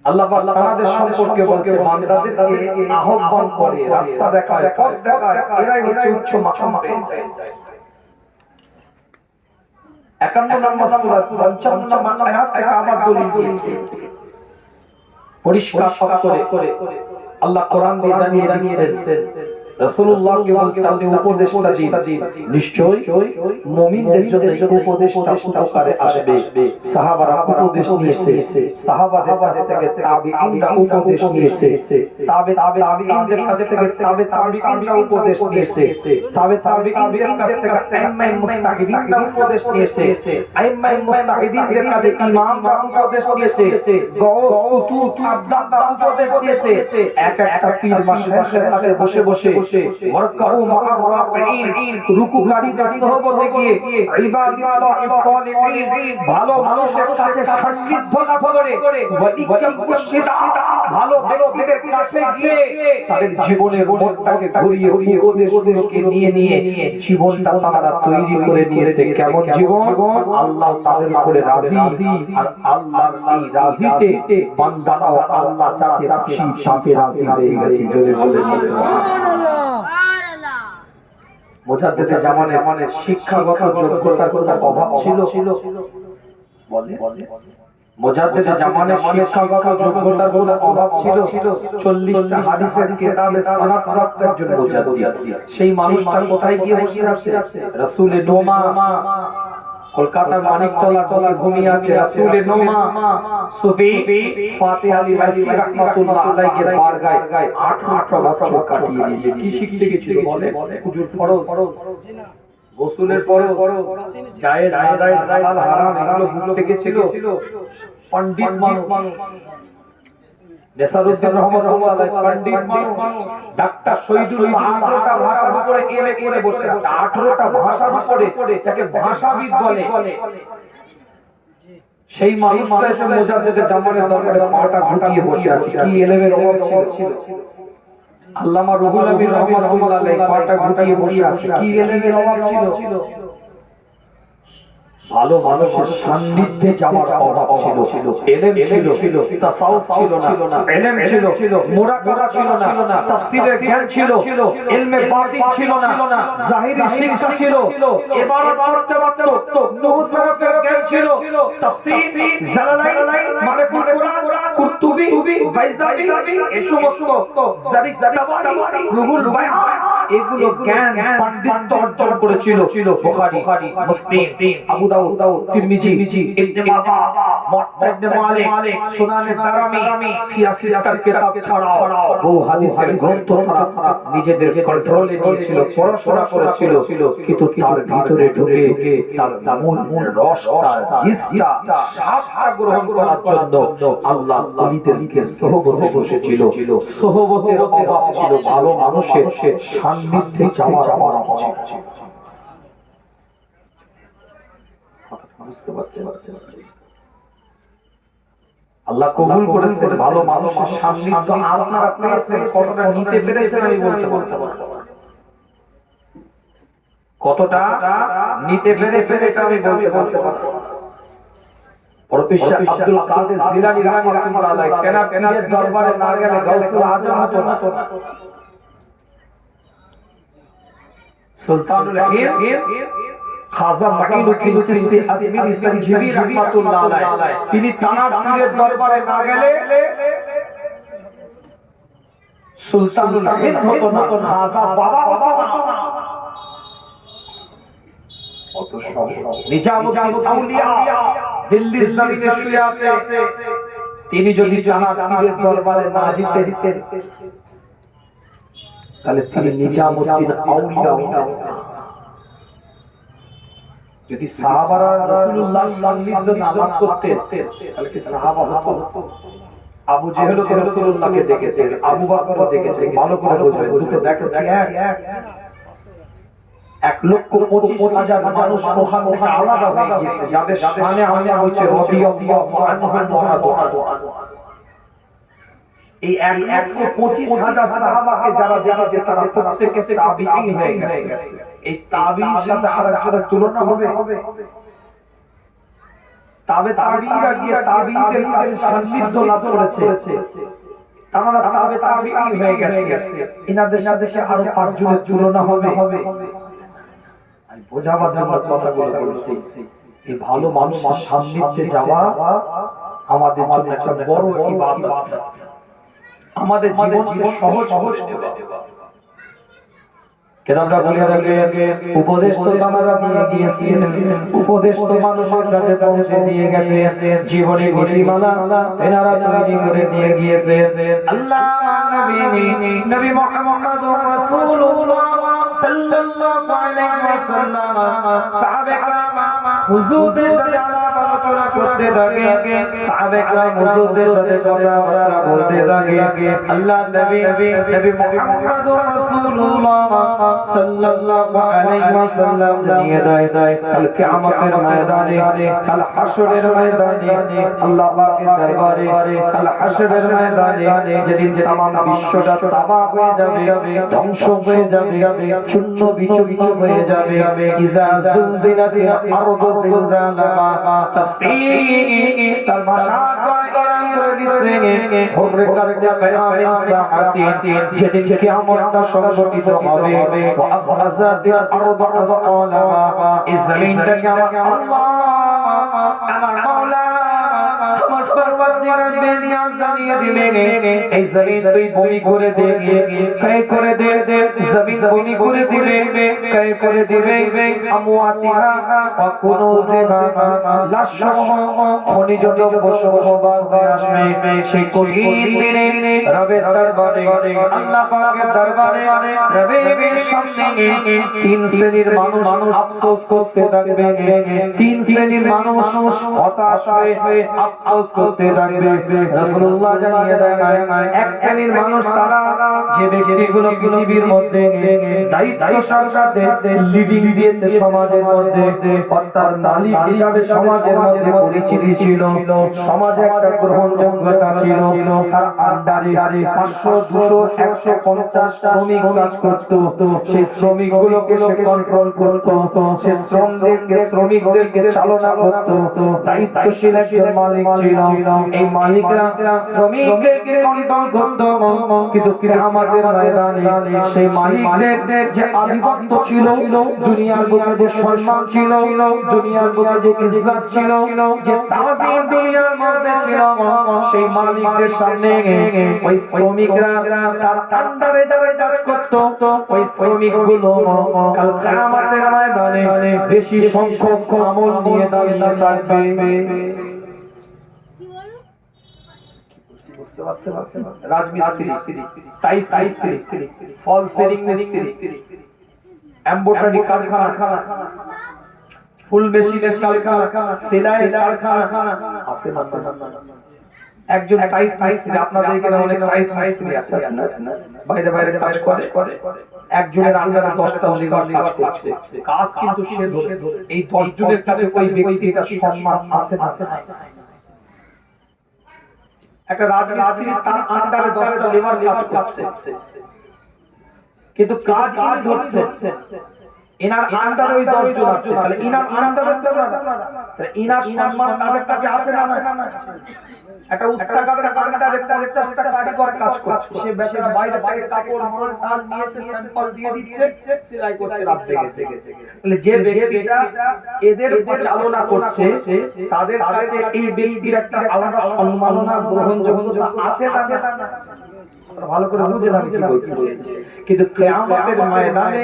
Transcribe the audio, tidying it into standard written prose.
আল্লাহ পাক তাদের সম্পর্কে বলছে বান্দাদেরকে আহ্বান করে, রাস্তা দেখায়, পথ দেখায়, এরাই হচ্ছে উচ্চ মাকাম পেয়ে যায়। 51 নম্বর সূরা 55 নম্বর আয়াত থেকে আবার দলিল দিয়েছে, পরিষ্কার করে আল্লাহ কোরআন দিয়ে জানিয়ে দিচ্ছেন রাসূলুল্লাহকে বলছেন আপনি উপদেশটা দিন, নিশ্চয়ই মুমিনদের জন্য এই উপদেশটা উপকারে আসবে। সাহাবারা উপদেশ নিয়েছে, সাহাবাদের কাছ থেকে তাবিঈনরা উপদেশ নিয়েছে, তাবিঈনদের কাছ থেকে তাবিঈনরা উপদেশ নিয়েছে, তাবিঈনদের কাছ থেকে আইম্মায়ে মুজতাহিদিনরা উপদেশ নিয়েছে, আইম্মায়ে মুজতাহিদিনদের কাছে ইমামরা উপদেশ নিয়েছে, গাউস কুতুব আবদালরা উপদেশ নিয়েছে। এক একটা পীর মাশায়েখের কাছে বসে বসে ওয়ারকাউ মা'আর রাকিঈন, রুকুকারীদের সোহবতে গিয়ে ইবাদাতুল্লাহিস সালিহিন, ভালো মানুষের কাছে সান্নিধ্য লাভ করে, ওয়ালিকাল মুরশিদা, ভালো ব্যক্তিদের কাছে গিয়ে তাদের জীবনের মোড়টাকে ঘুরিয়ে উপদেশগুলোকে নিয়ে জীবনটা তারা তৈরি করে নিয়েছে। কেমন জীবন? আল্লাহ তাদের উপরে রাজি, আর আল্লাহর এই রাজিতে বান্দারাও আল্লাহ যাতে খুশি তাতে রাজি হয়ে গেছে। জোরে বলেন সুবহানাল্লাহ। মুজাদ্দিদে জামানে শিক্ষাগত যোগ্যতার কোনো অভাব ছিল? বলে মুজাদ্দিদে জামানে শিক্ষাগত যোগ্যতার কোনো অভাব ছিল? 40টা হাদিসের কিতাবে সনদ প্রাপ্ত একজন মুজাদ্দিদ, সেই মানুষটা কোথায় গিয়ে বসে আছে? রাসূলে নোমা, কলকাতার মানিকতলা টলে ঘুমিয়ে আছে রাসূলে নোমা। সুফি ফাতিহ আলী রাইসি রাহমাতুল্লাহ আলাইহি বারগায় 18টা বছর কাটিয়ে দিয়েছে। কি শিখতে গিয়েছিল বলে? হুজুর ফরজ, গোসলের ফরজ, জায়েজ নাজায়েজ হালাল হারাম এগুলো বুঝতে গিয়েছিল। পণ্ডিত মানুষ, নেসারউদ্দিন রহমাতুল্লাহ আলাইহি পণ্ডিত মানুষ, ডাক্তার শহীদুল্লাহ 18টা ভাষার উপরে এমএ করে বসে আছে। 18টা ভাষার উপরে যাকে ভাষাবিদ বলে, সেই মানুষটা এসে মুজাদ্দিদে জামানের দরবারে পাটা গুটিয়ে বসে আছে। কি এলেমের অভাব ছিল? আল্লামা রুহুল আমিন রহমাতুল্লাহ আলাইহি পাটা গুটিয়ে বসে আছে। কি এলেমের অভাব ছিল? ভালো মানুষের সান্নিধ্যে যাওয়ার অভাব ছিল। ইলম ছিল, তাসাউফ ছিল না, ইলম ছিল, মুরাকাবা ছিল না, তাফসীরের জ্ঞান ছিল, ইলমে বাতিন ছিল না, জাহিরি শিক্ষা ছিল, ইবাদত করতে পারতো, নূহ সারাফের জ্ঞান ছিল, তাফসীর, জালালাইন, মারিফুল কুরআন, কুরতুবী, বাইজাবি, এই সমস্ত জারিক তাবারি, রুহুল বায়ান, এগুলো জ্ঞান পণ্ডিত অর্জন করেছিল। বুখারী, মুসলিম, আবু দাউদ, তিরমিজি, ইবনে মাজাহ, মুওয়াত্তা ইবনে মালিক, সুনানে দারামি, সিয়াসিতার কিতাব ছাড়াও বহু হাদিসের গ্রন্থ তারা নিজেদের কন্ট্রোলে নিয়েছিল, পড়াশোনা করেছিল। কিন্তু তার ভিতরে ঢুকে তার মূল রস, তার জিসটা, স্বাদটা গ্রহণ করার জন্য আল্লাহ ওলিদেরকে সোহবতে বসেছিল। সোহবতের অভাব ছিল, ভালো মানুষের সান্নিধ্যে যাওয়ার অভাব ছিল। বুঝতে পারছেন? আল্লাহ কবুল করেছেন ভালো মানুষের সান্নিধ্য আপনারা পেয়েছেন, কতটা নিতে পেরেছেন আমি বলতে পারবো না। কতটা নিতে পেরেছেন এটা আমি বলতে পারবো না। প্রফেসর আব্দুল কাদের জিলানী রাহমাতুল্লাহ আলাইহি কেনা পীরের দরবারে না গেলে গাউসুল আজম হতো না। সুলতানুল হিন্দ খাজা মাঈনুদ্দিন চিশতি আজমিরি সঞ্জীবী রাহমাতুল্লাহ আলাইহি, তিনি তানার পীরের দরবারে না গেলে সুলতানুল হিন্দ হতো না, খাজা বাবা হতো না। কত সম্মান! নিজামুদ্দিন আউলিয়া দিল্লির জমিনে শুয়ে আছে, তিনি যদি তানার পীরের দরবারে না যেতেন তাহলে তিনি নিজামুদ্দিন আউলিয়া হতেন। যদি সাহাবারা রাসূলুল্লাহর সান্নিধ্য না লাভ করতেন তাহলে কি সাহাবা হতো? আবু জেহেল তো রাসূলুল্লাহকে দেখেছেন, আবু বকরও দেখেছেন। ভালো করে বুঝবেন, দুটো দেখো এক 1,25,000 মানুষ ওখান থেকে আলাদা হয়ে গেছে, যাদের শানে আনা হচ্ছে রাদিয়াল্লাহু আনহু। এই 1,25,000 সাহাবাকে যারা দেখেছে তারা প্রত্যেকে তাবিঈন হয়ে গেছে। এই তাবিঈর সাথে আরেকজনের তুলনা হবে? তবে তাবিঈরা গিয়ে তাবিঈদের কাছে সান্নিধ্য লাভ করেছে, তারা তবে তাবিঈ হয়ে গেছে। ইনাদের সাথে কি আরো 5 জনের তুলনা হবে? আমি বোঝাবার জন্য কথাগুলো বলছি। এই ভালো মানুষের সান্নিধ্যে যাওয়া আমাদের জন্য একটা বড় ইবাদত, আমাদের জীবনকে সহজ করে দেওয়া। কেতাবটা বলে থাকে উপদেশ তো তারা দিয়ে গিয়েছিলেন, উপদেশ তো মানুষের কাছে পৌঁছে দিয়ে গেছে, জীবনে নীতিমালা তেনারা তৈরি করে দিয়ে গিয়েছে। আল্লাহ নবী মুহাম্মদুর রাসূলুল্লাহ সাল্লাল্লাহু আলাইহি ওয়াসাল্লাম সাহাবে কেরাম হুজুরদের সাথে আলাপ আলোচনা করতে থাকে, সাহাবে কেরাম হুজুরদের সাথে কথাবার্তা বলতে থাকে। আল্লাহ নবী মুহাম্মদুর রাসূলুল্লাহ সাল্লাল্লাহু আলাইহি ওয়াসাল্লাম জানিয়ে দেয় কাল কিয়ামতের ময়দানে, কাল হাশরের ময়দানে, আল্লাহ পাকের দরবারে কাল হাশরের ময়দানে যেদিন तमाम বিশ্বটা তাবাহ হয়ে যাবে, ধ্বংস হয়ে যাবে, চূর্ণ বিচূর্ণ হয়ে যাবে। ইজা যুলজিলাতিল আরদু জিলজালাহা, তাফসীর তার ভাষা করে দিচ্ছে হুররিকাত কিয়ামিন সাআতি, যেদিন কিয়ামতটা সংঘটিত হবে। ওয়া আখরাজাতিল আরদু আসকালাহা, এই জমিনটাকে আল্লাহ আমার মাওলা আমার পরওয়ারদিগার বেনিয়াজ জানিয়ে দিবেন, এই জমিন তুই ভূমি করে দে, কে করে দে, জমিন ভূমি করে দিবে, কে করে দিবে আমওয়াতিহা ওয়া কুনুজিহা, লাশসমূহ খনিজ দ্রব্য সমূহবার হয়ে আসবে। সেই কঠিন দিনে রবের দরবারে, আল্লাহ পাকের দরবারে রবের সামনে 3 শ্রেণীর মানুষ আফসোস করতে থাকবে, 3 শ্রেণীর মানুষ হতাশ হয়ে আফসোস করতে থাকবে। রাসূলুল্লাহ জানিয়ে দেয় এক শ্রেণীর মানুষ তারা যে ব্যক্তিগুলো পৃথিবীর মধ্যে দায়িত্বশীল সাথে লিডিং দিয়েছে সমাজের মধ্যে, অর্থাৎ মালিক হিসাবে সমাজের মধ্যে পরিচিতি ছিল, সমাজে একটা গ্রহণযোগ্যতা ছিল, তার আন্ডারে 500 200 150 শ্রমিক কাজ করত। সেই শ্রমিকগুলোকে সে কন্ট্রোল করত, সে শ্রমিকদেরকে চালনা করত। দায়িত্বশীল একজন মালিক ছিল। এই মালিকরা শ্রমিকদেরকে কন্ট্রোল করত, কিন্তু কিয়ামতের ময়দানে সেই মালিকদের যে আধিপত্য ছিল, দুনিয়ার বুকে যে সম্মান ছিল, দুনিয়ার বুকে যে ইজ্জত ছিল, যে তাজিম দুনিয়ার মধ্যে ছিল, সেই মালিকদের সামনে ওই শ্রমিকরা তার আন্ডারে যারা কাজ করত, ওই শ্রমিকগুলো কাল কিয়ামতের ময়দানে বেশি সংখ্যক আমল নিয়ে দাঁড়িয়ে থাকবে। বুঝতে পারছেন? রাজমিস্ত্রি, টাইস মিস্ত্রি, ফল সেলিং মিস্ত্রি, এমব্রয়ডারি কারখানা, ফুল মেশিনের কারখানা, সেলাইয়ের কারখানা আছে না? একজন টাইস মিস্ত্রি, আপনাদের এখানে অনেক টাইস মিস্ত্রি আছে না, বাইরে বাইরে কাজ করে, একজনের আন্ডারে 10টা লেবার কাজ করছে, কাজ কিন্তু সে ধরেছে। এই 10 জনের কাছে ওই ব্যক্তিটা সম্মান আছে না? একটা রাজমিস্ত্রি তার আন্ডারে 10টা লেবার কাজ করছে, কিন্তু কাজ ইনি ধরছে, ইনার আন্ডারে ওই 10 জন আছে, তাহলে ইনার আন্ডারে তো না, তাহলে ইনার সম্মান তাদের কাছে আছে না? একটা উস্তাকারের আন্ডারে 50টা কারিগর কাজ করছে, সে বেচারা বাইরে থেকে কাপড় মাল টাল নিয়ে এসে স্যাম্পল দিয়ে দিচ্ছে, সেলাই করছে রাত জেগে। তাহলে যে ব্যক্তিটা এদের চালনা করছে, তাদের কাছে এই ব্যক্তির একটা আলাদা সম্মাননা গ্রহণযোগ্যতা আছে না? ভালো করে বুঝে আমি কি বলছি। কিন্তু কিয়ামতের ময়দানে